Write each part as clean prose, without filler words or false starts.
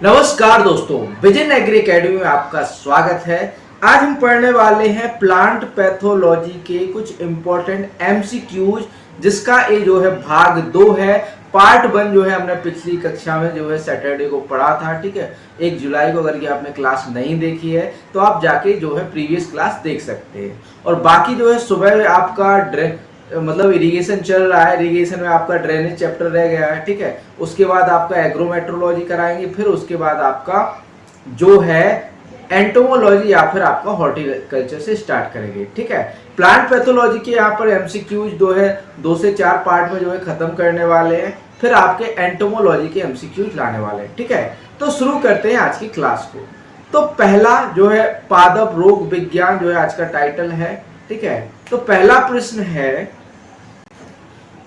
नमस्कार दोस्तों, vision agree academy में आपका स्वागत है। आज हम पढ़ने वाले हैं प्लांट पैथोलॉजी के कुछ इंपॉर्टेंट एमसीक्यूज, जिसका ये जो है भाग 2 है। पार्ट 1 जो है हमने पिछली कक्षा में जो है सैटरडे को पढ़ा था। ठीक है, 1 जुलाई को अगर ये आपने क्लास नहीं देखी है तो आप जाके जो है प्रीवियस क्लास देख सकते हैं। और बाकी जो है सुबह आपका मतलब इरिगेशन चल रहा है, इरिगेशन में आपका ड्रेनेज चैप्टर रह गया है। ठीक है, उसके बाद आपका एग्रोमेट्रोलॉजी कराएंगे, फिर उसके बाद आपका जो है एंटोमोलॉजी या फिर आपका हॉर्टिकल्चर से स्टार्ट करेंगे। ठीक है, प्लांट पैथोलॉजी के यहाँ पर एमसीक्यूज जो है 2 से 4 पार्ट में जो है खत्म करने वाले हैं, फिर आपके एंटोमोलॉजी के एमसीक्यूज लाने वाले हैं। ठीक है, तो शुरू करते हैं आज की क्लास को। तो पहला जो है पादप रोग विज्ञान जो है आज का टाइटल है। ठीक है, तो पहला प्रश्न है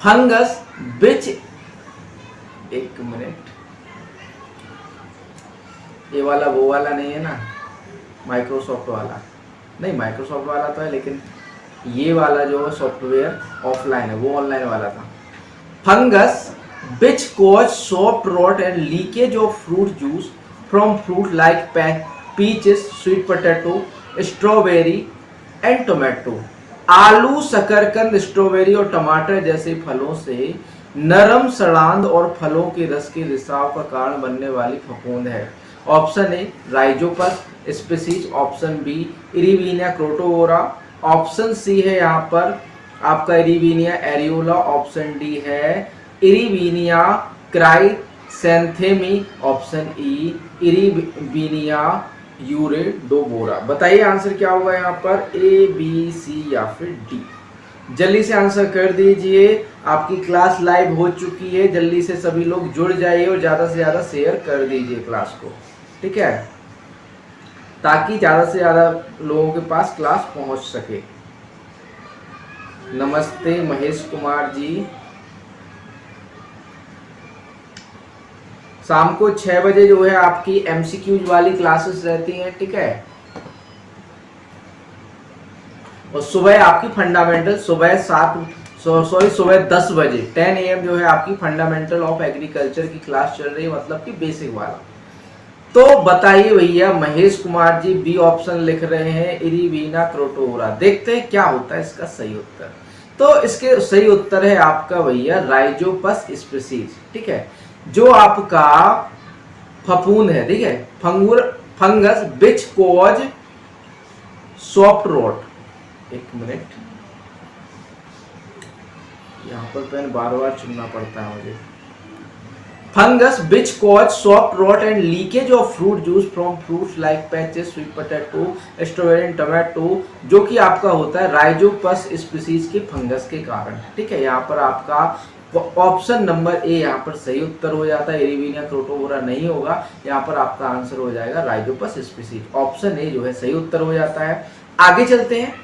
फंगस विच, एक मिनट, ये वाला वो वाला नहीं है ना, माइक्रोसॉफ्ट वाला नहीं, माइक्रोसॉफ्ट वाला तो है लेकिन ये वाला जो सॉफ्टवेयर ऑफलाइन है, वो ऑनलाइन वाला था। Fungus which cause soft rot and leakage of fruit juice from fruit like peaches, sweet potato, strawberry and tomato. आलू, शकरकंद, स्ट्रॉबेरी और टमाटर जैसे फलों से नरम सड़ांध और फलों के रस के रिसाव का कारण बनने वाली फफूंद है। Option A rhizopus species, option B erwinia carotovora, option C है यहाँ पर आपका इरिविनिया एरियोला, ऑप्शन डी है इरिविनिया क्राइसेंथेमी, ऑप्शन ई इरिविनिया यूरेडोबोरा। बताइए आंसर क्या होगा यहाँ पर, ए बी सी या फिर डी। जल्दी से आंसर कर दीजिए। आपकी क्लास लाइव हो चुकी है, जल्दी से सभी लोग जुड़ जाइए और ज्यादा से ज्यादा शेयर कर दीजिए क्लास को। ठीक है, ताकि ज्यादा से ज्यादा लोगों के पास क्लास पहुंच सके। नमस्ते महेश कुमार जी। शाम को 6 बजे जो है आपकी एमसीक्यूज वाली क्लासेस रहती हैं। ठीक है, और सुबह आपकी फंडामेंटल सुबह 10 बजे 10 AM जो है आपकी फंडामेंटल ऑफ एग्रीकल्चर की क्लास चल रही है, मतलब कि बेसिक वाला। तो बताइए भैया, महेश कुमार जी बी ऑप्शन लिख रहे हैं, इरिविना क्रोटोवोरा। देखते हैं क्या होता है इसका सही उत्तर। तो इसके सही उत्तर है आपका भैया राइजोपस स्पीसीज। ठीक है, जो आपका फफूंद है। ठीक है, fungus which cause soft rot, एक मिनट, यहाँ पर पेन बार बार चुनना पड़ता है मुझे। Fungus which cause soft rot and leakage of fruit juice from fruits like peaches, sweet potato, strawberry and tomato, जो कि आपका होता है राइजोपस स्पीसीज के फंगस के कारण। ठीक है, यहाँ पर आपका ऑप्शन नंबर ए यहाँ पर सही उत्तर हो जाता है, इरिविनिया क्रोटोवोरा नहीं होगा। यहाँ पर आपका आंसर हो जाएगा राइजोपस स्पीसीज, ऑप्शन ए जो है सही उत्तर हो जाता है। आगे चलते हैं।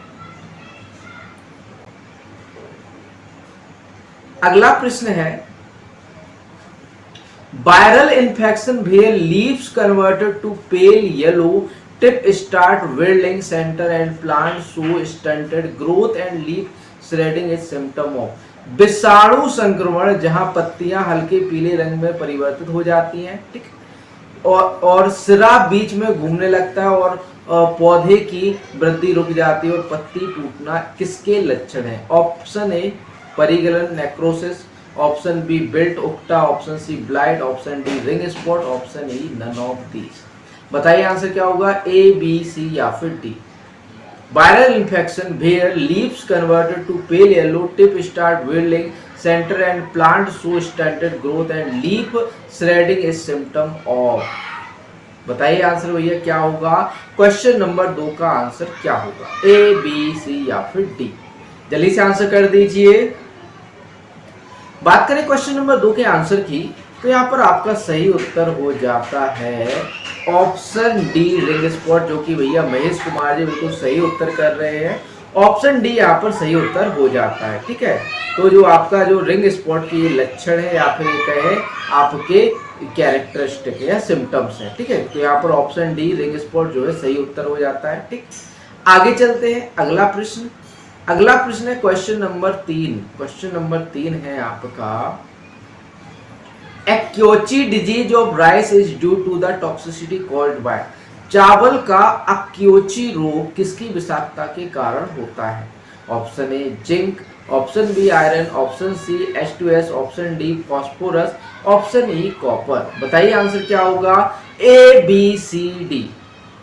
अगला प्रश्न है viral infection where leaves converted to pale yellow, tip start wilting center and plant show stunted growth and leaf shredding is symptom of. विषाणु संक्रमण जहां पत्तियां हल्के पीले रंग में परिवर्तित हो जाती हैं। ठीक, और सिरा बीच में घूमने लगता है और पौधे की वृद्धि रुक जाती है और पत्ती टूटना किसके लक्षण है। ऑप्शन ए परिगलन नेक्रोसिस, ऑप्शन बी बिल्ट उक्टा, option C blight, option D ring spot, option E none of these. बताइए आंसर क्या होगा, ए बी सी या फिर D. Viral infection where leaves converted to pale yellow, tip start wilting center and plant show stunted growth and leaf shredding is symptom of. बताइए answer भैया क्या होगा, question number 2 का answer क्या होगा, A B C या फिर D. जल्दी से आंसर कर दीजिए। बात करें क्वेश्चन नंबर 2 के आंसर की, तो यहाँ पर आपका सही उत्तर हो जाता है ऑप्शन डी रिंग स्पॉट, जो कि भैया महेश कुमार जी बिल्कुल सही उत्तर कर रहे हैं। ऑप्शन डी यहाँ पर सही उत्तर हो जाता है। ठीक है, तो जो आपका जो रिंग स्पॉट की लक्षण है या फिर ये कहे आपके कैरेक्टरिस्टिक या सिम्टम्स है। ठीक है, तो यहाँ पर ऑप्शन डी रिंग स्पॉट जो है सही उत्तर हो जाता है। ठीक, आगे चलते हैं। अगला प्रश्न है क्वेश्चन नंबर 3। क्वेश्चन नंबर 3 है आपका akiochi disease of rice is due to the toxicity called by. चावल का अक्योची रोग किसकी विषाक्तता के कारण होता है? Option A zinc, option B iron, option C H2S, option D phosphorus, option E copper. बताइए आंसर क्या होगा? A B C D.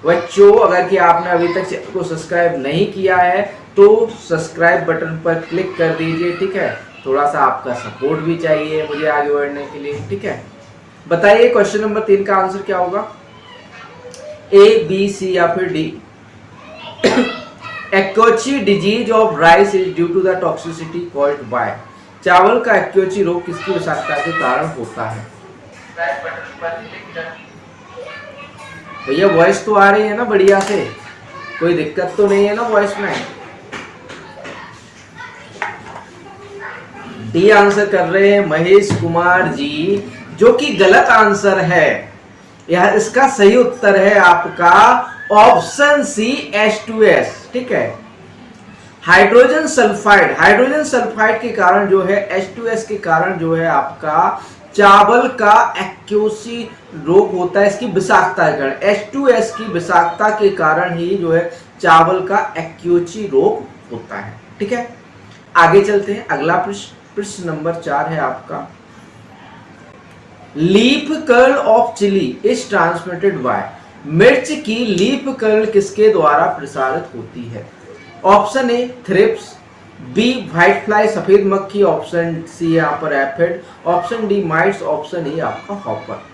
बच्चों अगर कि आपने अभी तक चैनल को सब्सक्राइब नहीं किया है तो सब्सक्राइब बटन पर क्लिक कर दीजिए, ठीक है। थोड़ा सा आपका सपोर्ट भी चाहिए मुझे आगे बढ़ने के लिए, ठीक है। बताइए क्वेश्चन नंबर 3 का आंसर क्या होगा? ए बी सी या फिर D. Akiochi disease of rice is due to the toxicity called by. चावल का एक्योची रोग किसकी विषाक्तता के कारण होता है? भैया वॉइस तो आ रही है ना बढ़िया से, कोई दिक्कत तो नहीं है ना वॉइस में? डी आंसर कर रहे हैं महेश कुमार जी, जो कि गलत आंसर है। यह इसका सही उत्तर है आपका ऑप्शन सी H2S, ठीक है। हाइड्रोजन सल्फाइड के कारण जो है H2S के कारण जो है आपका चावल का एक्योसी रोग होता है, इसकी विषाक्तता के कारण। H2S की विषाक्तता के कारण ही जो है चावल का एक्योची रोग होता है, ठीक है। आगे चलते हैं, अगला प्रश्न नंबर 4 है आपका। Leaf curl of chilli is transmitted by. मिर्च की लीफ कर्ल किसके द्वारा प्रसारित होती है? Option A thrips, B white fly सफेद मक्खी, ऑप्शन सी यहाँ पर aphid, option D mites, option E आपका हॉपर।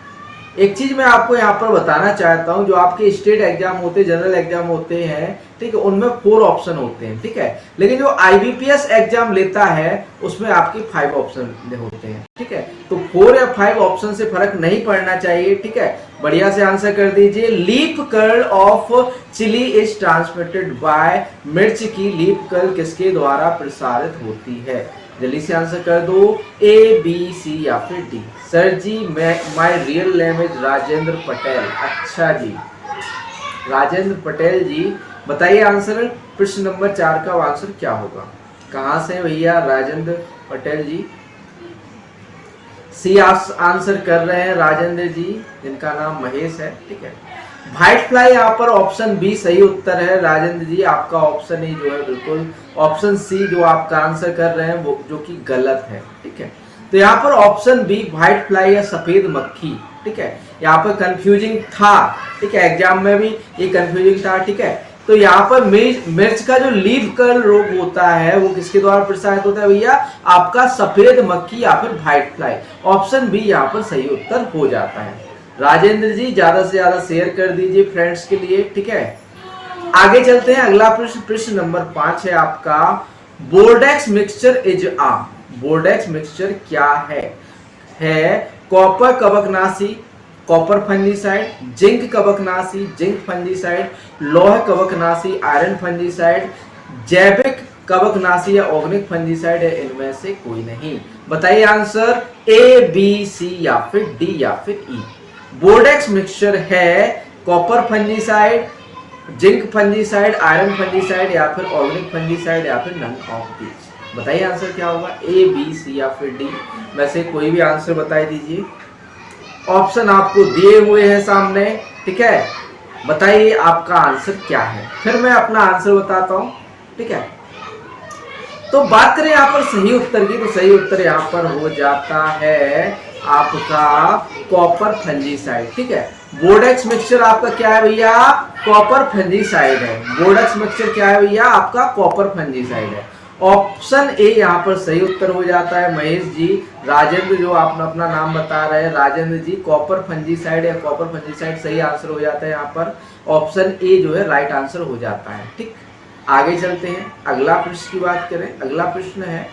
एक चीज मैं आपको यहाँ पर बताना चाहता हूँ, जो आपके स्टेट एग्जाम होते हैं, जनरल एग्जाम होते हैं, ठीक है, उनमें 4 ऑप्शन होते हैं, ठीक है। लेकिन जो IBPS एग्जाम लेता है उसमें आपके 5 ऑप्शन होते हैं, ठीक है। तो 4 या 5 ऑप्शन से फर्क नहीं पड़ना चाहिए, ठीक है। बढ़िया से आंसर कर दीजिए। Leaf curl of chilli is transmitted by. मिर्च की लीफ कर्ल किसके द्वारा प्रसारित होती है? जल्दी से आंसर कर दो, ए बी सी या फिर D. Sir ji my real name is Rajendra Patel. अच्छा जी, राजेंद्र पटेल जी, बताइए आंसर प्रश्न नंबर 4 का आंसर क्या होगा? कहाँ से भैया राजेंद्र पटेल जी? सी आंसर कर रहे हैं राजेंद्र जी, जिनका नाम महेश है, ठीक है। व्हाइट फ्लाई यहाँ पर ऑप्शन बी सही उत्तर है राजेंद्र जी। आपका ऑप्शन ई जो है बिल्कुल ऑप्शन सी जो आपका आंसर कर रहे हैं वो जो कि गलत है, ठीक है। तो यहाँ पर ऑप्शन बी व्हाइट फ्लाई या सफेद मक्खी, ठीक है, यहाँ पर कंफ्यूजिंग था, ठीक है, एग्जाम में भी ये कंफ्यूजिंग था, ठीक है। तो यहाँ पर मिर्च का जो लीफ कर्ल रोग होता है वो किसके द्वारा प्रसारित होता है भैया? आपका सफेद मक्खी या फिर व्हाइट फ्लाई। ऑप्शन बी यहाँ पर सही उत्तर हो जाता है। राजेंद्र जी ज्यादा से ज्यादा शेयर कर दीजिए फ्रेंड्स के लिए, ठीक है। आगे चलते हैं, अगला प्रश्न नंबर 5 है आपका। बोर्डेक्स मिक्सचर इज आ। बोर्डेक्स मिक्सचर क्या है कॉपर कवकनाशी, कॉपर फंजीसाइड, जिंक कवकनाशी, जिंक फंजीसाइड, लौह कवकनाशी, आयरन फंजीसाइड, जैविक कवकनाशी या ऑर्गेनिक फंजीसाइड है? इनमें से कोई नहीं। बताइए आंसर, ए बी सी या फिर डी या फिर ई। बोर्डेक्स मिक्सचर है copper fungicide, zinc fungicide, iron fungicide या फिर ऑर्गेनिक फंजीसाइड या फिर नन ऑफ दीज। बताइए आंसर क्या होगा? ए बी सी या फिर डी में से कोई भी आंसर बता दीजिए। ऑप्शन आपको दिए हुए हैं सामने, ठीक है। बताइए आपका आंसर क्या है, फिर मैं अपना आंसर बताता हूं, ठीक है। तो बात करें यहाँ पर सही उत्तर की, तो सही उत्तर यहाँ पर हो जाता है आपका कॉपर फंजीसाइड, ठीक है। बोर्डेक्स मिक्सचर आपका क्या है भैया? कॉपर फंजीसाइड है। बोर्डेक्स मिक्सचर क्या है भैया? आपका कॉपर फंजीसाइड है। ऑप्शन ए यहाँ पर सही उत्तर हो जाता है महेश जी। राजेंद्र जो आप अपना नाम बता रहे हैं राजेंद्र जी, कॉपर फंजीसाइड या कॉपर फंजीसाइड सही आंसर हो जाता है। यहाँ पर ऑप्शन ए जो है राइट आंसर हो जाता है, ठीक। आगे चलते हैं, अगला प्रश्न की बात करें। अगला प्रश्न है,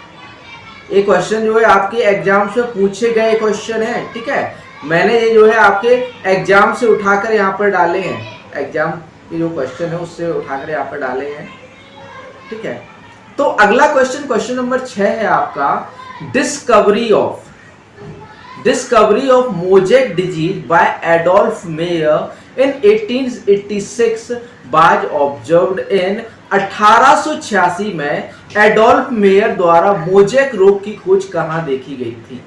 एक क्वेश्चन जो है आपके एग्जाम से पूछे गए क्वेश्चन है, ठीक है। मैंने ये जो है आपके एग्जाम से उठाकर यहाँ पर डाले हैं, एग्जाम के जो क्वेश्चन है उससे उठाकर यहाँ पर डाले हैं, ठीक है। तो अगला क्वेश्चन नंबर 6 है आपका। Discovery of mosaic disease bye Adolf mayor in 1886 was observed in 1886 में एडोल्फ मेयर द्वारा मोजेक रोग की खोज कहां देखी गई थी?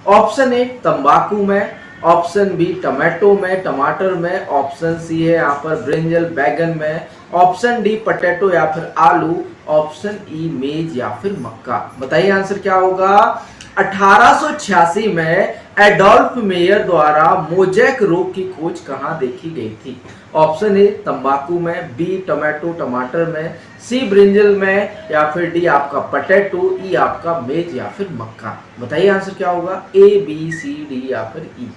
ऑप्शन ए तंबाकू में, ऑप्शन बी टमाटो में, टमाटर में, ऑप्शन सी है यहाँ पर ब्रिंजल बैगन में, ऑप्शन डी पटेटो या फिर आलू, ऑप्शन ई मेज या फिर मक्का। बताइए आंसर क्या होगा। 1886 में एडोल्फ मेयर द्वारा मोजैक रोग की खोज कहां देखी गई थी। ऑप्शन ए तंबाकू में, बी टमाटो टमाटर में, सी ब्रिंजल में, या फिर डी आपका पटेटो, ई आपका मेज या फिर मक्का। बताइए आंसर क्या होगा। ए बी सी डी या फिर ई।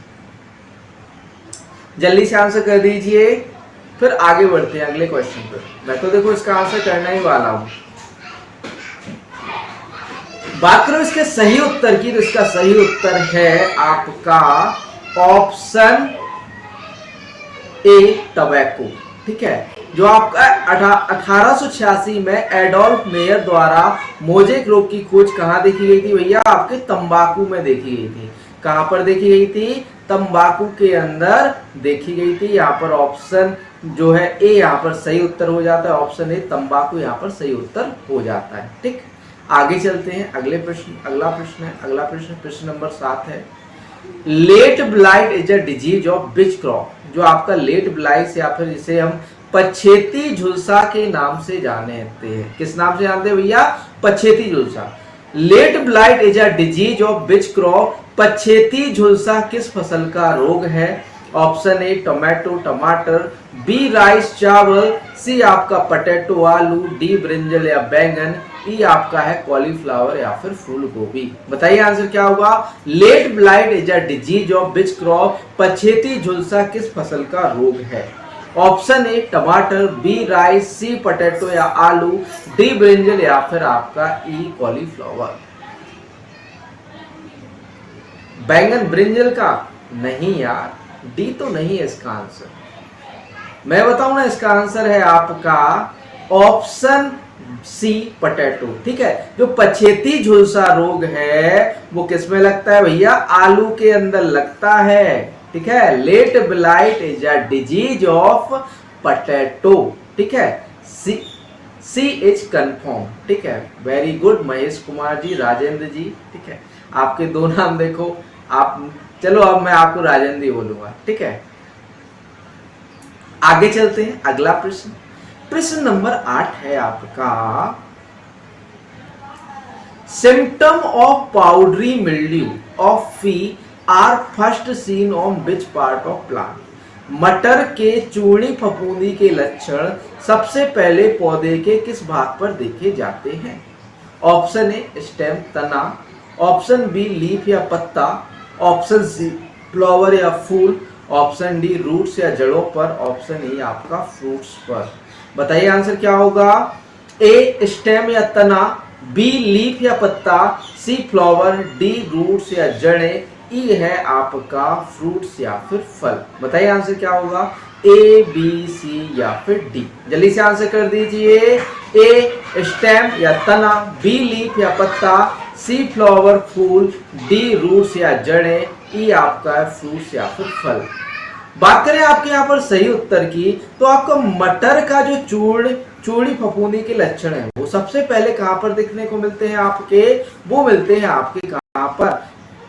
जल्दी से आंसर कर दीजिए, फिर आगे बढ़ते हैं अगले क्वेश्चन पर। मैं तो देखो इसका आंसर करना ही वाला हूं। बात करो इसके सही उत्तर की, तो इसका सही उत्तर है आपका ऑप्शन ए टबैको। ठीक है, जो आपका 1886 में एडोल्फ मेयर द्वारा मोजेक रोग की खोज कहां देखी गई थी भैया। आपके तंबाकू में देखी गई थी। कहां पर देखी गई थी। तंबाकू के अंदर देखी गई थी। यहाँ पर ऑप्शन जो है ए यहाँ पर सही उत्तर हो जाता है। ऑप्शन ए तंबाकू यहाँ पर सही उत्तर हो जाता है। ठीक, आगे चलते हैं अगले प्रश्न। अगला प्रश्न प्रश्न नंबर 7 है। Late blight is a disease of which crop. जो आपका लेट ब्लाइट या फिर जिसे हम पछेती झुलसा के नाम से जानते हैं। किस नाम से जानते हैं भैया। पछेती झुलसा। Late blight is a disease of which crop. पछेती झुलसा किस फसल का रोग है। ऑप्शन ए टोमेटो टमाटर, बी राइस चावल, सी आपका पटेटो आलू, डी ब्रिंजल या बैंगन, ई आपका है कॉलीफ्लावर या फिर फूल गोभी। बताइए आंसर क्या होगा। Late blight is a disease of which crop. पछेती झुलसा किस फसल का रोग है। ऑप्शन ए टमाटर, बी राइस, सी पटेटो या आलू, डी ब्रिंजल या फिर आपका ई कॉलीफ्लावर। बैंगन ब्रिंजल का नहीं यार, डी तो नहीं है इसका आंसर। मैं बताऊं ना, इसका आंसर है आपका ऑप्शन सी पटेटो। ठीक है, जो पछेती झुलसा रोग है वो किस में लगता है भैया। आलू के अंदर लगता है। ठीक है, late blight is a disease of potato. ठीक है, सी इज कंफर्म। ठीक है, वेरी गुड महेश कुमार जी, राजेंद्र जी। ठीक है, आपके दो नाम देखो आप। चलो अब मैं आपको राजेंद्र ही बोलूंगा। ठीक है, आगे चलते हैं अगला प्रश्न। प्रश्न नंबर 8 है आपका। Symptom of powdery mildew of pea are first seen on which part of plant. मटर के चूड़ी फफूंदी के लक्षण सबसे पहले पौधे के किस भाग पर देखे जाते हैं। ऑप्शन ए स्टेम तना, ऑप्शन बी लीफ या पत्ता, ऑप्शन सी फ्लावर या फूल, ऑप्शन डी रूट्स या जड़ों पर, ऑप्शन ई आपका फ्रूट्स पर। बताइए आंसर क्या होगा। ए स्टेम या तना, बी लीफ या पत्ता, सी फ्लावर, डी रूट्स या जड़ें, ई है आपका फ्रूट्स या फिर फल। बताइए आंसर क्या होगा। ए बी सी या फिर डी। जल्दी से आंसर कर दीजिए। ए स्टेम या तना, बी लीफ या पत्ता, सी फ्लावर फूल, डी रूट्स या जड़ें, ई आपका है फ्रूट्स या फिर फल। बात करें आपके यहाँ पर सही उत्तर की, तो आपका मटर का जो चूड़ी फफूंदी के लक्षण है वो सबसे पहले कहां पर देखने को मिलते हैं आपके। वो मिलते हैं आपके कहां पर,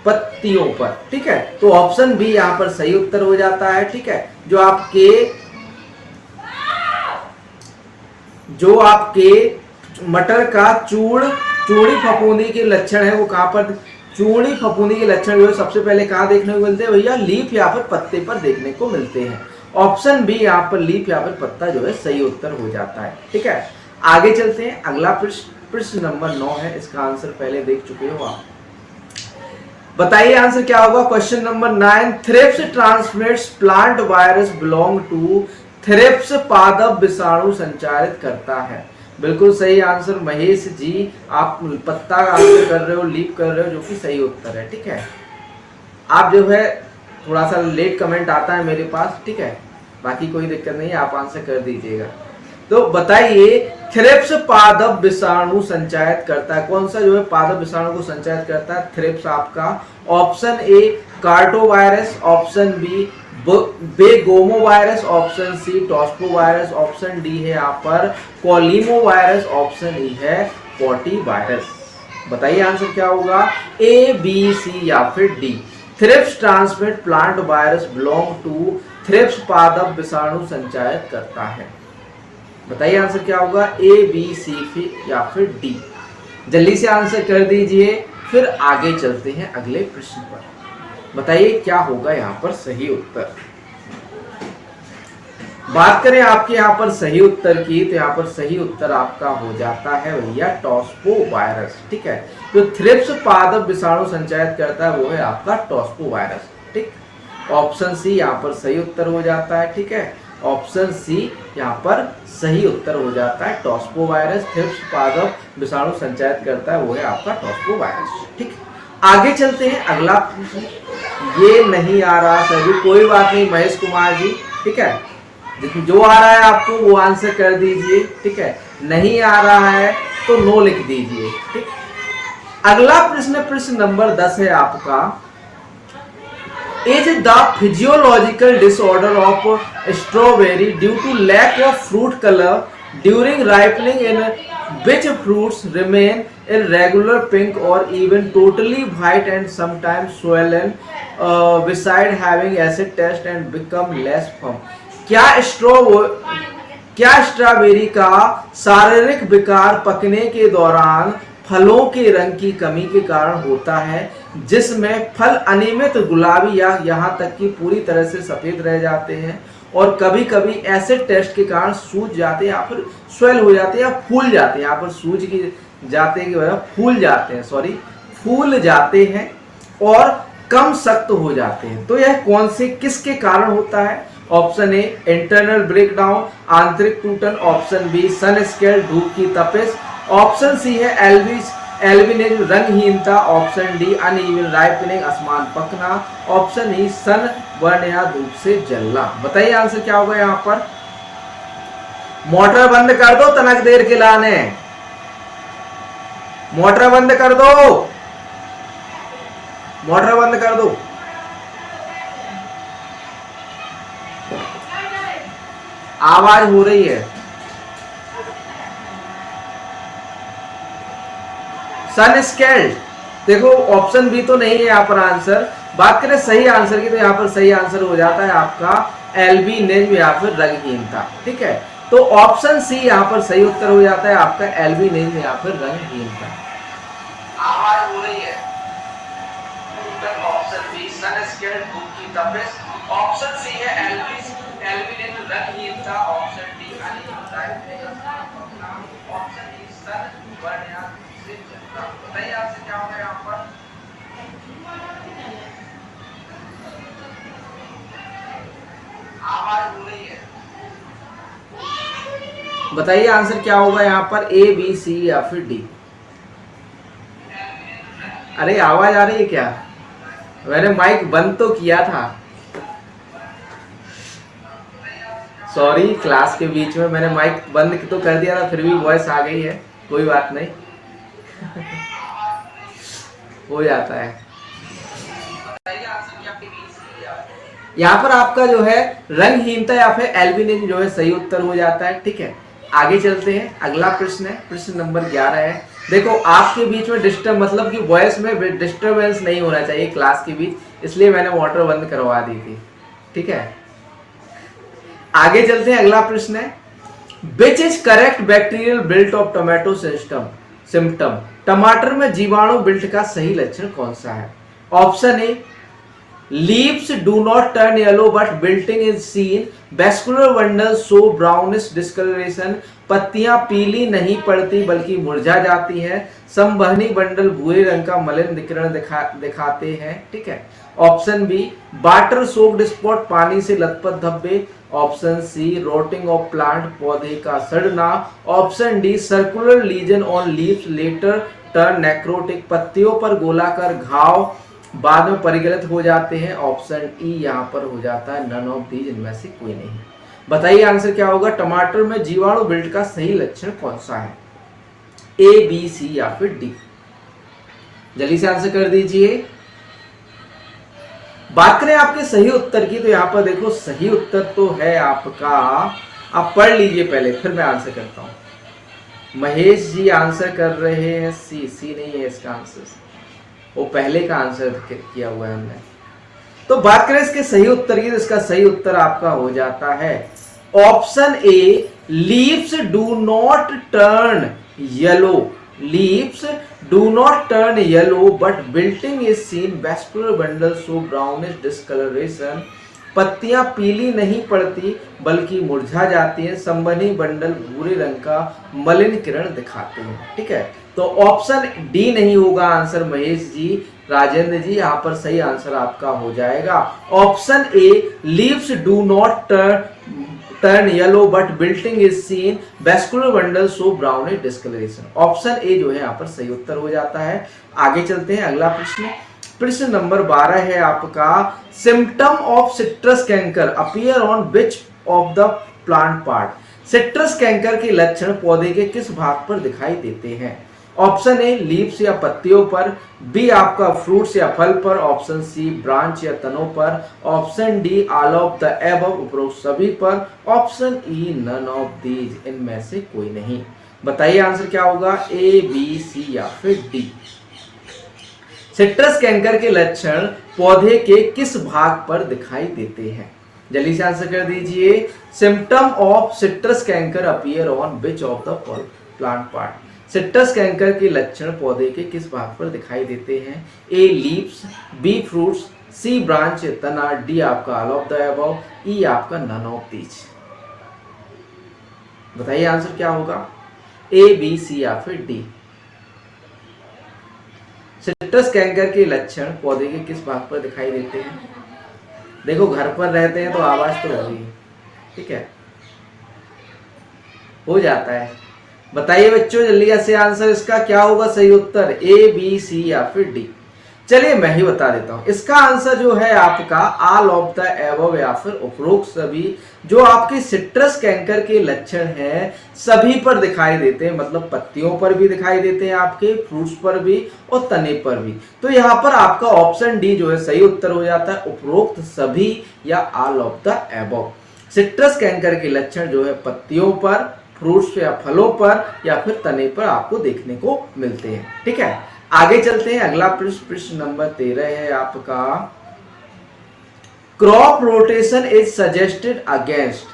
पत्तियों पर। ठीक है, तो ऑप्शन बी यहाँ पर सही उत्तर हो जाता है। ठीक है, जो आपके मटर का चूड़ी फफूंदी के लक्षण है वो कहां पर। चूड़ी फफूंदी के लक्षण जो है सबसे पहले कहां देखने को मिलते हैं भैया। लीफ या फिर पत्ते पर देखने को मिलते हैं। ऑप्शन बी यहाँ पर लीफ या फिर पत्ता जो है सही उत्तर हो जाता है। ठीक है, आगे चलते हैं अगला प्रश्न नंबर 9 है। इसका आंसर पहले देख चुके हो आप। बताइए आंसर क्या होगा। Question number 9। Thrips transmits plant virus belong to. Thrips पादप विषाणु संचारित करता है। बिल्कुल सही आंसर महेश जी, आप पत्ता आंसर कर रहे हो, लीप कर रहे हो, जो कि सही उत्तर है। ठीक है, आप जो है थोड़ा सा लेट कमेंट आता है मेरे पास। ठीक है, बाकी कोई दिक्कत नहीं है, आप आंसर कर दीजिएगा। तो बताइए थ्रिप्स पादप विषाणु संचारित करता है। कौन सा जो है पादप विषाणु को संचारित करता है। थ्रिप्स आपका option A curto virus, option B begomo virus, option C tospo virus, option D है यहाँ पर कॉलीमो वायरस, ऑप्शन ई है पॉटी वायरस। बताइए आंसर क्या होगा, ए बी सी या फिर D. Thrips transmit plant virus belong to thrips पादप विषाणु संचारित करता है। बताइए आंसर क्या होगा, ए बी सी या फिर डी। जल्दी से आंसर कर दीजिए, फिर आगे चलते हैं अगले प्रश्न पर। बताइए क्या होगा यहाँ पर सही उत्तर। बात करें आपके यहाँ पर सही उत्तर की, तो यहाँ पर सही उत्तर आपका हो जाता है भैया टॉस्पो वायरस। ठीक है, जो थ्रिप्स पादप विषाणु संचारित करता है वो है आपका टॉस्पो वायरस। ठीक, ऑप्शन सी यहाँ पर सही उत्तर हो जाता है। ठीक है, ऑप्शन सी यहाँ पर सही उत्तर हो जाता है, टॉस्पो वायरस थ्रिप्स पादप विषाणु संचारित करता है वो है आपका टॉस्पो वायरस। ठीक, आगे चलते हैं अगला प्रश्न। ये नहीं आ रहा सर, कोई बात नहीं महेश कुमार जी। ठीक है, जो आ रहा है आपको वो आंसर कर दीजिए। ठीक है, नहीं आ रहा है तो नो लिख दीजिए। ठीक, अगला प्रश्न, प्रश्न नंबर 10 है आपका। Is the physiological disorder of strawberry due to lack of fruit color during ripening, in which fruits remain irregular pink or even totally white and sometimes swollen beside having acid test and become less firm? क्या strawberry का शारीरिक विकार पकने के दौरान फलों के रंग की कमी के कारण होता है, जिसमें फल अनियमित गुलाबी या यहाँ तक कि पूरी तरह से सफेद रह जाते हैं और कभी कभी एसिड टेस्ट के कारण सूज जाते हैं या फिर स्वेल हो जाते हैं या फूल जाते हैं। यहाँ पर सूज की जाते की वजह फूल जाते हैं, सॉरी फूल जाते हैं और कम सख्त हो जाते हैं। तो यह कौन से किसके कारण होता है? ऑप्शन ए इंटरनल ब्रेकडाउन, आंतरिक टूटन। ऑप्शन बी सन स्केल, धूप की तपिश। ऑप्शन सी है एल्बिनिज्म, रंगहीनता। ऑप्शन डी अनइवन राइपनिंग, असमान पकना। ऑप्शन ई सन बर्न या धूप से जलना। बताइए आंसर क्या होगा यहाँ पर। मोटर बंद कर दो, तनक देर के लाने। मोटर बंद कर दो, मोटर बंद कर दो। आवाज हो रही है। सन स्केल्ड, देखो ऑप्शन बी तो नहीं है यहाँ पर आंसर। बात करें सही आंसर की तो यहाँ पर सही आंसर हो जाता है आपका एल्बिनिज्म या फिर रंगहीनता। ठीक है, तो ऑप्शन सी यहाँ पर सही उत्तर हो जाता है आपका एल्बिनिज्म या फिर रंगहीनता। आवाज हो रही है। ऑप्शन बी सन स्केल्ड, धूप की तपिश। ऑप्शन सी है एल्बिनिज्म, रंगहीनता। Option D uneven ripening. Option D sun burn या धूप से जलना। बताइए आपसे क्या होगा यहाँ पर। आवाज हो रही है। बताइए आंसर क्या होगा यहाँ पर, ए बी सी या फिर डी। अरे आवाज आ रही है क्या? मैंने माइक बंद तो किया था। सॉरी, क्लास के बीच में मैंने माइक बंद तो कर दिया था, फिर भी वॉइस आ गई है। कोई बात नहीं हो जाता है। यहाँ पर आपका जो है रंगहीनता या फिर एल्बिनिज्म जो है सही उत्तर हो जाता है। ठीक है, आगे चलते हैं। अगला प्रश्न है, प्रश्न नंबर 11 है। देखो आपके बीच में डिस्टर्ब, मतलब कि वॉइस में डिस्टर्बेंस नहीं होना चाहिए क्लास के बीच, इसलिए मैंने मोटर बंद करवा दी थी। ठीक है, आगे चलते हैं। अगला प्रश्न है, which is correct bacterial built of tomato symptom. टमाटर में जीवाणु बिल्ट का सही लक्षण कौन सा है? Option A leaves do not turn yellow but wilting is seen. Vascular bundles show brownish discoloration. पत्तियां पीली नहीं पड़ती बल्कि मुरझा जाती हैं। संवहनी बंडल भूरे रंग का मलिन विकिरण दिखाते हैं। ठीक है, option B water soaked spot, पानी से लथपथ धब्बे। Option C rotting of plant, पौधे का सड़ना। Option D circular lesion on leaves later turn necrotic, पत्तियों पर गोलाकार घाव बाद में परिगलित हो जाते हैं। ऑप्शन ई यहाँ पर हो जाता है नन ऑफ दीज, इनमें से कोई नहीं। बताइए आंसर क्या होगा, टमाटर में जीवाणु बिल्ट का सही लक्षण कौन सा है? ए बी सी या फिर डी। जल्दी से आंसर कर दीजिए। बात करें आपके सही उत्तर की तो यहाँ पर देखो सही उत्तर तो है आपका, आप पढ़ लीजिए पहले फिर मैं आंसर करता हूं। महेश जी आंसर कर रहे हैं सी। सी नहीं है इसका आंसर, वो पहले का आंसर किया हुआ है हमने। तो बात करें इसके सही उत्तर की, तो इसका सही उत्तर आपका हो जाता है option A, leaves do not turn yellow. Leaves do not turn yellow but wilting is seen, vascular bundle show brownish discoloration. पत्तियां पीली नहीं पड़ती बल्कि मुरझा जाती हैं, संबंधी बंडल भूरे रंग का मलिन किरण दिखाते हैं। ठीक है, तो ऑप्शन डी नहीं होगा आंसर महेश जी, राजेंद्र जी, यहाँ पर सही आंसर आपका हो जाएगा option A, leaves do not turn yellow but wilting is seen, vascular bundle show brownish discoloration. Option A जो है यहाँ पर सही उत्तर हो जाता है। आगे चलते हैं, अगला प्रश्न, प्रश्न नंबर 12 है आपका, symptom of citrus canker appear on which of the plant part. Citrus canker के लक्षण पौधे के किस भाग पर दिखाई देते हैं। ऑप्शन ए, लीव्स या पत्तियों पर, बी आपका फ्रूट्स या फल पर, ऑप्शन सी ब्रांच या तनों पर, option D all of the above उपरोक्त सभी पर, option E none of these इनमें से कोई नहीं। बताइए आंसर क्या होगा, ए बी सी या फिर डी। सिट्रस कैंकर के लक्षण पौधे के किस भाग पर दिखाई देते हैं, जल्दी से आंसर कर दीजिए। Symptom of citrus canker appear on which of the plant part. Citrus canker के लक्षण पौधे के किस भाग पर दिखाई देते हैं, ए लीव्स, बी फ्रूट्स, सी ब्रांच तना, डी आपका ऑल ऑफ द अबव, ई आपका नन ऑफ दीज। बताइए आंसर क्या होगा, ए बी सी या फिर डी। सिट्रस कैंकर के लक्षण पौधे के किस भाग पर दिखाई देते हैं। देखो घर पर रहते हैं तो आवाज तो होगी, ठीक है, हो जाता है। बताइए बच्चों जल्दी से आंसर इसका क्या होगा सही उत्तर, ए बी सी या फिर डी। चलिए मैं ही बता देता हूं, इसका आंसर जो है आपका ऑल ऑफ द एबव या फिर उपरोक्त सभी। जो आपके सिट्रस कैंकर के लक्षण हैं सभी पर दिखाई देते हैं, मतलब पत्तियों पर भी दिखाई देते हैं, आपके फ्रूट्स पर भी और तने पर भी। तो यहाँ पर आपका ऑप्शन डी जो है सही उत्तर हो जाता है, उपरोक्त सभी या all of the above. Citrus canker के लक्षण जो है पत्तियों पर, फ्रूट्स या फलों पर या फिर तने पर आपको देखने को मिलते हैं। ठीक है, आगे चलते हैं, अगला प्रश्न, प्रश्न नंबर 13 है आपका, crop rotation is suggested against.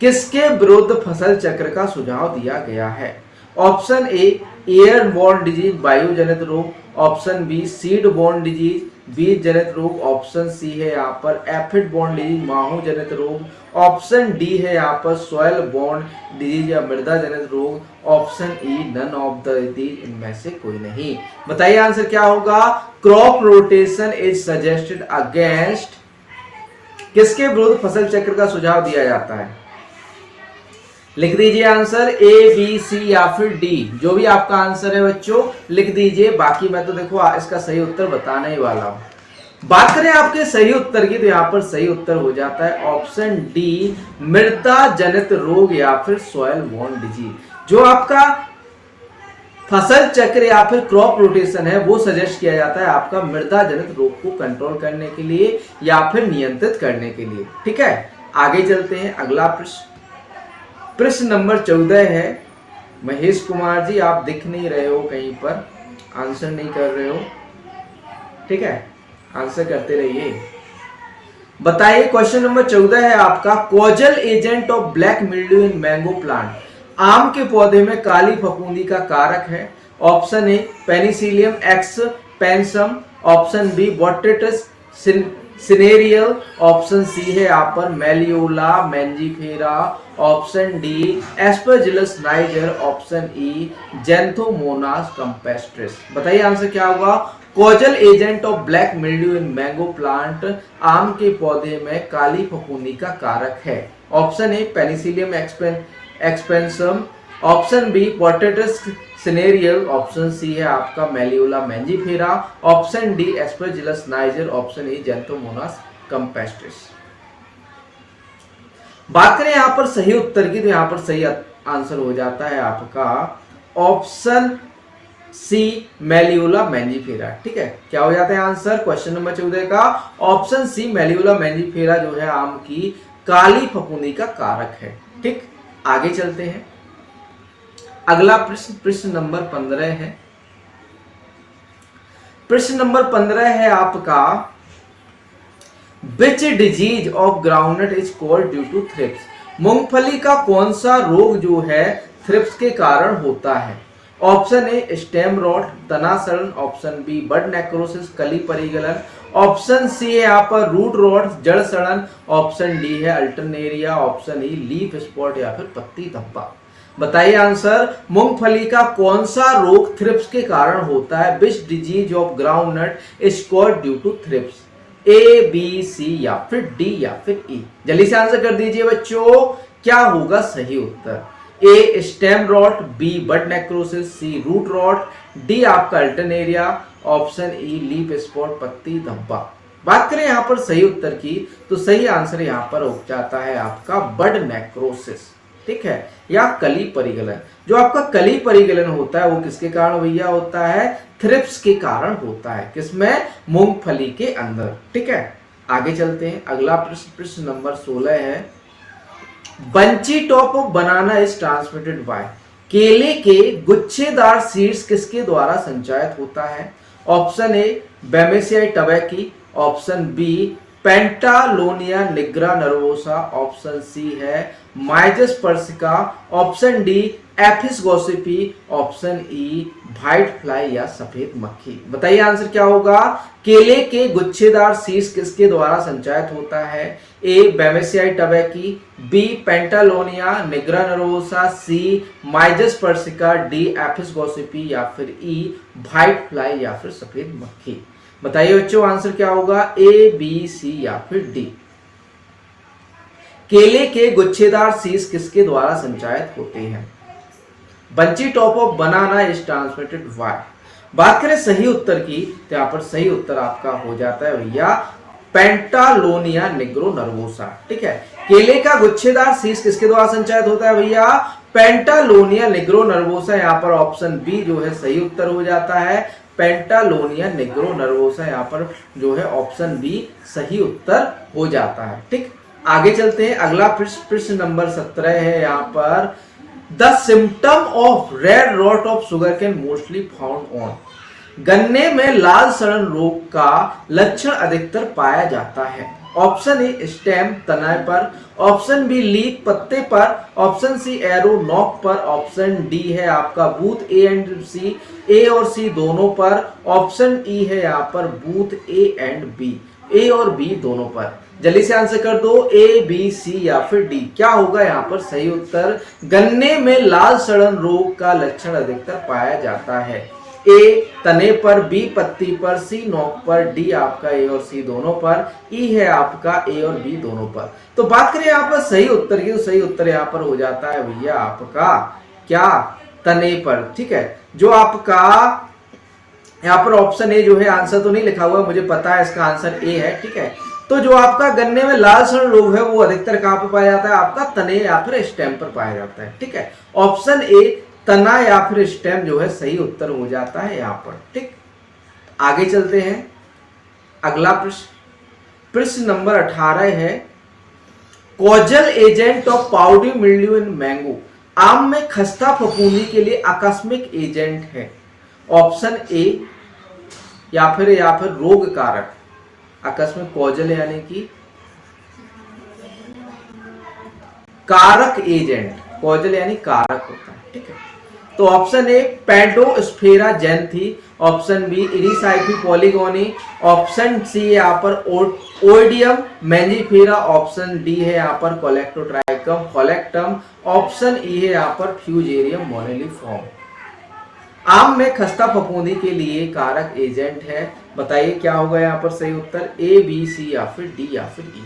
किसके विरुद्ध फसल चक्र का सुझाव दिया गया है। Option A, air borne disease वायु जनित रोग, option B seed borne disease बीज जनित रोग, ऑप्शन सी है यहाँ पर एफिड बोर्न डिजीज माहू जनित रोग, ऑप्शन डी है यहाँ पर सॉइल बोर्न डिजीज या मृदा जनित रोग, option E none of the these इनमें से कोई नहीं। बताइए आंसर क्या होगा, crop rotation is suggested against, किसके विरुद्ध फसल चक्र का सुझाव दिया जाता है। लिख दीजिए आंसर, ए बी सी या फिर डी, जो भी आपका आंसर है बच्चों लिख दीजिए। बाकी मैं तो देखो इसका सही उत्तर बताने ही वाला हूं। बात करें आपके सही उत्तर की, तो यहाँ पर सही उत्तर हो जाता है ऑप्शन डी, मृदा जनित रोग या फिर सॉइल बोर्न डिजीज। जो आपका फसल चक्र या फिर क्रॉप रोटेशन है वो सजेस्ट किया जाता है आपका मृदा जनित रोग को कंट्रोल करने के लिए या फिर नियंत्रित करने के लिए। ठीक है, आगे चलते हैं, अगला प्रश्न, प्रश्न नंबर 14 है। महेश कुमार जी आप दिख नहीं रहे हो, कहीं पर आंसर नहीं कर रहे हो, ठीक है, आंसर करते रहिए। बताइए क्वेश्चन नंबर 14 है आपका, causal agent of black mildew in mango plant. आम के पौधे में काली फफूंदी का कारक है। Option A Penicillium expansum, option B Botrytis cinerea, option C है यहाँ पर Meliola mangiferae, option D Aspergillus niger, option E Xanthomonas campestris. बताइए आंसर क्या होगा, causal agent of black mildew in mango plant आम के पौधे में काली फफूंदी का कारक है। Option A Penicillium expansum, option B Botrytis cinerea, option C है आपका Meliola mangiferae, option D Aspergillus niger, option E Xanthomonas campestris. बात करें यहां पर सही उत्तर की, तो यहां पर सही आंसर हो जाता है आपका ऑप्शन सी मेलियोला मैंजीफेरा। ठीक है, क्या हो जाता है आंसर क्वेश्चन नंबर 14 का, ऑप्शन सी मेलियोला मैंजीफेरा जो है आम की काली फफूंदी का कारक है। ठीक, आगे चलते हैं, अगला प्रश्न प्रश्न नंबर 15 है। प्रश्न नंबर 15 है आपका, which disease of groundnut is called due to thrips. मूंगफली का कौन सा रोग जो है थ्रिप्स के कारण होता है। ऑप्शन ए स्टेम रॉट, तना सड़न, ऑप्शन बी बड नेक्रोसिस, कली परिगलन, ऑप्शन सी है यहाँ पर रूट रॉट, जड़ सड़न, ऑप्शन डी है Alternaria, option E leaf spot या फिर पत्ती धब्बा। बताइए आंसर, मूंगफली का कौन सा रोग थ्रिप्स के कारण होता है। Which disease of groundnut is called due to thrips. A B C या फिर डी या फिर ई। जल्दी से आंसर कर दीजिए बच्चों, क्या होगा सही उत्तर। ए स्टेम रॉट, बी बड नेक्रोसिस, सी रूट रॉट, डी आपका Alternaria, option E leaf spot पत्ती धब्बा। बात करें यहां पर सही उत्तर की तो सही आंसर यहां पर हो जाता है आपका बड नेक्रोसिस, ठीक है, या कली परिगलन। जो आपका कली परिगलन होता है वो किसके कारण भैया होता है, थ्रिप्स के कारण होता है। किसमें, मूंगफली के अंदर, ठीक है। आगे चलते हैं, अगला प्रश्न प्रश्न नंबर 16 है, bunchy top of banana is transmitted by. केले के गुच्छेदार सीड्स किसके द्वारा संचारित होता है। Option A Bemisia tabaci, option B Pentalonia nigronervosa, option C है Myzus persicae, option D Aphis gossypii, option E white fly या सफेद मक्खी। बताइए आंसर क्या होगा। केले के गुच्छेदार सीड्स किसके द्वारा संचारित होता है। ए Bemisia टबैकी, B Pentalonia nigra nervosa, सी माइजस पर्सिका, डी एफिस गॉसिपी या फिर ई व्हाइट फ्लाई या फिर सफेद मक्खी। बताइए बच्चों आंसर क्या होगा, ए बी सी या फिर डी। केले के गुच्छेदार सीड्स किसके द्वारा संचारित होते हैं। Bunchy top of banana is transmitted bye. बात करें सही उत्तर की तो यहां पर सही उत्तर आपका हो जाता है भैया पेंटालोनिया निग्रो नर्वोसा, ठीक है। केले का गुच्छेदार सीड्स किसके द्वारा संचारित होता है भैया, पेंटालोनिया निग्रो नर्वोसा। यहाँ पर ऑप्शन बी जो है सही उत्तर हो जाता है, पेंटालोनिया निग्रो नर्वोसा। यहाँ पर जो है ऑप्शन बी सही उत्तर हो जाता है, ठीक। आगे चलते हैं, अगला प्रश्न नंबर 17 है यहाँ पर, the symptom of red rot of sugarcane mostly found on. गन्ने में लाल सड़न रोग का लक्षण अधिकतर पाया जाता है। ऑप्शन ए स्टेम तना पर, ऑप्शन बी लीफ पत्ते पर, ऑप्शन सी एरो नोक पर, ऑप्शन डी है आपका बूथ ए एंड सी, ए और सी दोनों पर, ऑप्शन ई है यहाँ पर बूथ ए एंड बी, ए और बी दोनों पर। जल्दी से आंसर कर दो, ए बी सी या फिर डी। क्या होगा यहाँ पर सही उत्तर, गन्ने में लाल सड़न रोग का लक्षण अधिकतर पाया जाता है। ए तने पर, बी पत्ती पर, सी नोक पर, डी आपका ए और सी दोनों पर, ई है आपका ए और बी दोनों पर। तो बात करें यहाँ पर सही उत्तर की तो सही उत्तर यहाँ पर हो जाता है भैया आपका क्या, तने पर, ठीक है। जो आपका यहाँ पर ऑप्शन ए जो है, आंसर तो नहीं लिखा हुआ, मुझे पता है इसका आंसर ए है, ठीक है। तो जो आपका गन्ने में लाल सड़न रोग है वो अधिकतर कहां पर पाया जाता है, आपका तने या फिर स्टेम पर पाया जाता है, ठीक है। ऑप्शन ए तना या फिर स्टेम जो है सही उत्तर हो जाता है यहां पर, ठीक। आगे चलते हैं, अगला प्रश्न प्रश्न नंबर 18 है, causal agent of powdery mildew in mango. आम में खस्ता फफूंदी के लिए आकस्मिक एजेंट है। ऑप्शन ए या फिर रोग कारक, आकस्मिक कॉजल यानी कि कारक एजेंट, कॉजल यानी कारक होता है, ठीक है। तो option A Podosphaera xanthii, option B Erysiphe polygoni, option C है यहाँ पर ओइडियम मैंजीफेरा, ऑप्शन डी है यहाँ पर कोलेक्टोट्राइकम कोलेक्टम, ऑप्शन ई है यहाँ पर फ्यूजेरियम मोनेलिफॉर्म। आम में खस्ता फफूंदी के लिए कारक एजेंट है। बताइए क्या होगा यहाँ पर सही उत्तर, ए बी सी या फिर डी या फिर ई।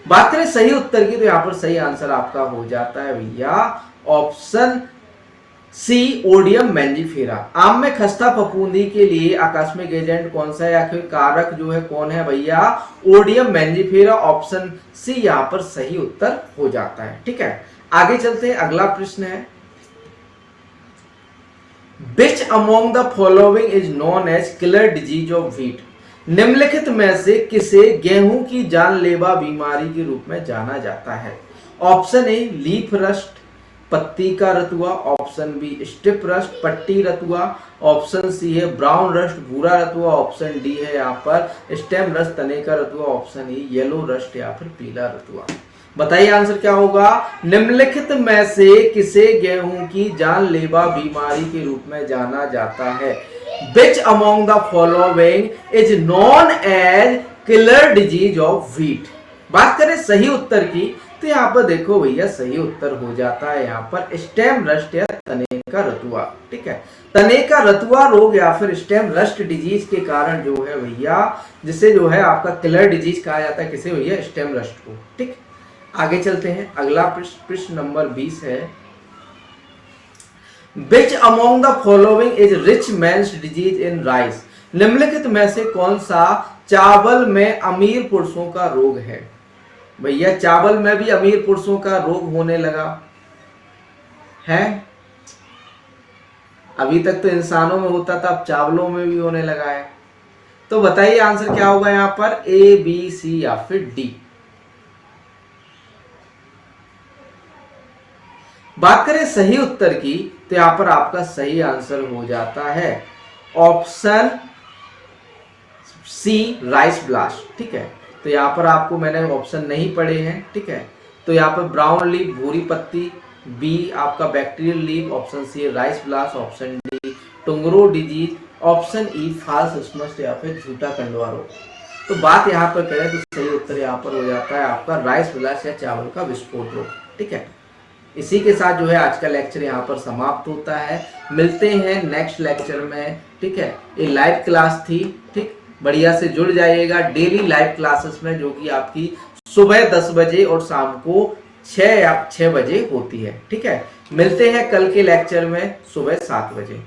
बात करें सही उत्तर की तो यहाँ पर सही आंसर आपका हो जाता है भैया ऑप्शन सी ओडियम मैंजीफेरा। आम में खस्ता फफूंदी के लिए आकस्मिक एजेंट कौन सा है या फिर कारक जो है कौन है भैया, ओडियम मैंजीफेरा। ऑप्शन सी यहाँ पर सही उत्तर हो जाता है, ठीक है। आगे चलते हैं, अगला प्रश्न है, Which among the following is known as killer disease of wheat? निम्नलिखित में से किसे गेहूं की जानलेवा बीमारी के रूप में जाना जाता है। ऑप्शन ए लीफ रस्ट, पत्ती का रतुआ, ऑप्शन बी स्टिप रस्ट पट्टी रतुआ, ऑप्शन सी है ब्राउन रस्ट भूरा रतुआ, ऑप्शन डी है यहाँ पर स्टेम रस्ट तने का रतुआ, ऑप्शन ई येलो रस्ट या फिर पीला रतुआ। बताइए आंसर क्या होगा। निम्नलिखित में से किसे गेहूं की जानलेवा बीमारी के रूप में जाना जाता है। Which among the following is known as killer disease of wheat। बात करें सही उत्तर की तो यहाँ पर देखो भैया सही उत्तर हो जाता है यहाँ पर स्टेम रस्ट या तने का रतुआ। ठीक है, तने का रतुआ रोग या फिर स्टेम रस्ट डिजीज के कारण जो है भैया, जिसे जो है आपका किलर डिजीज कहा जाता है, किसे भैया स्टेम रस्ट को। ठीक, आगे चलते हैं। अगला प्रश्न नंबर 20 है। Which among the following is rich man's disease in rice। निम्नलिखित में से कौन सा चावल में अमीर पुरुषों का रोग है। भैया चावल में भी अमीर पुरुषों का रोग होने लगा है। अभी तक तो इंसानों में होता था, अब चावलों में भी होने लगा है। तो बताइए आंसर क्या होगा यहाँ पर, ए बी सी या फिर डी। बात करें सही उत्तर की तो यहां पर आपका सही आंसर हो जाता है ऑप्शन सी राइस ब्लास्ट। ठीक है, तो यहां पर आपको मैंने ऑप्शन नहीं पढ़े हैं। ठीक है, तो यहां पर ब्राउन लीफ भूरी पत्ती, बी आपका bacterial leaf, option C rice blast, option D tungro disease, option E false smut या फिर झूठा कंडवा रोग। तो बात यहाँ पर करें तो सही उत्तर यहाँ पर हो जाता है आपका राइस ब्लास्ट या चावल का विस्फोट रोग। ठीक है, इसी के साथ जो है आज का लेक्चर यहाँ पर समाप्त होता है। मिलते हैं नेक्स्ट लेक्चर में। ठीक है, ये लाइव क्लास थी। ठीक, बढ़िया से जुड़ जाइएगा डेली लाइव क्लासेस में, जो कि आपकी सुबह 10 बजे और शाम को 6 बजे होती है। ठीक है, मिलते हैं कल के लेक्चर में सुबह 7 बजे।